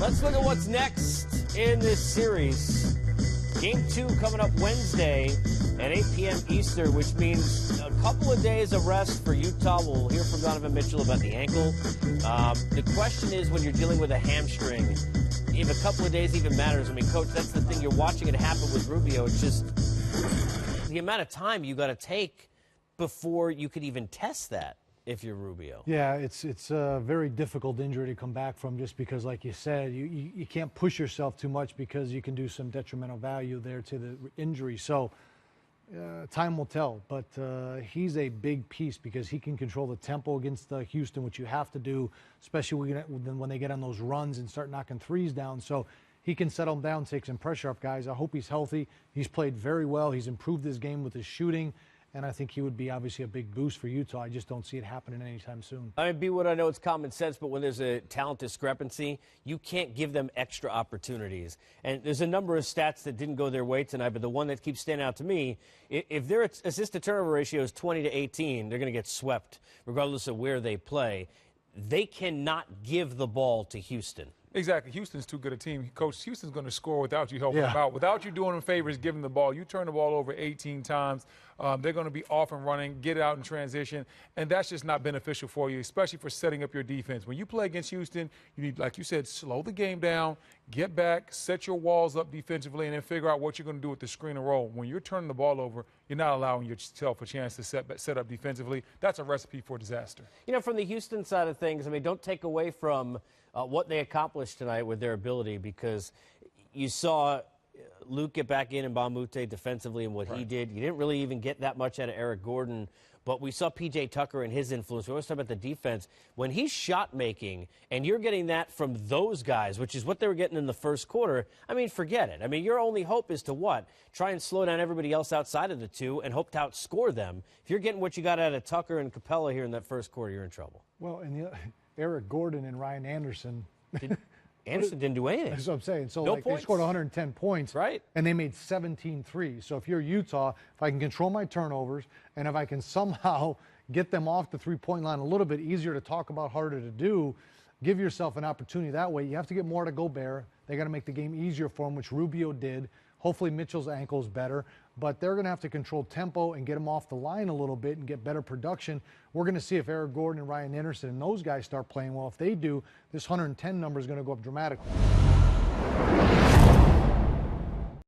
Let's look at what's next in this series. Game 2 coming up Wednesday at 8 p.m. Eastern, which means a couple of days of rest for Utah. We'll hear from Donovan Mitchell about the ankle. The question is, when you're dealing with a hamstring, if a couple of days even matters. I mean, Coach, that's the thing. You're watching it happen with Rubio. It's just the amount of time you got to take before you could even test that if you're Rubio. Yeah, it's a very difficult injury to come back from, just because, like you said, you can't push yourself too much because you can do some detrimental value there to the injury. So time will tell, but he's a big piece because he can control the tempo against Houston, which you have to do, especially when they get on those runs and start knocking threes down. So he can settle them down, take some pressure up, guys. I hope he's healthy. He's played very well. He's improved his game with his shooting. And I think he would be obviously a big boost for Utah. I just don't see it happening anytime soon. I mean, B-Wood, I know it's common sense, but when there's a talent discrepancy, you can't give them extra opportunities. And there's a number of stats that didn't go their way tonight, but the one that keeps standing out to me, if their assist-to-turnover ratio is 20 to 18, they're going to get swept, regardless of where they play. They cannot give the ball to Houston. Exactly. Houston's too good a team. Coach, Houston's going to score without you helping them out. Without you doing them favors, giving the ball. You turn the ball over 18 times. They're going to be off and running, get out in transition, and that's just not beneficial for you, especially for setting up your defense. When you play against Houston, you need, like you said, slow the game down, get back, set your walls up defensively, and then figure out what you're going to do with the screen and roll. When you're turning the ball over, you're not allowing yourself a chance to set up defensively. That's a recipe for disaster. You know, from the Houston side of things, I mean, don't take away from what they accomplished tonight with their ability, because you saw Luke get back in and Bamute defensively and what he did. You didn't really even get that much out of Eric Gordon, but we saw P.J. Tucker and his influence. We always talk about the defense. When he's shot making and you're getting that from those guys, which is what they were getting in the first quarter, I mean, forget it. I mean, your only hope is to what? Try and slow down everybody else outside of the two and hope to outscore them. If you're getting what you got out of Tucker and Capella here in that first quarter, you're in trouble. Well, and Eric Gordon and Ryan Anderson. Anderson didn't do anything. That's what I'm saying. So No they points. scored 110 points, Right. And they made 17 threes. So if you're Utah, if I can control my turnovers and if I can somehow get them off the three-point line a little bit, easier to talk about, harder to do, give yourself an opportunity that way. You have to get more to Gobert. They got to make the game easier for him, which Rubio did. Hopefully Mitchell's ankle is better, but they're going to have to control tempo and get him off the line a little bit and get better production. We're going to see if Eric Gordon and Ryan Anderson and those guys start playing well. If they do, this 110 number is going to go up dramatically.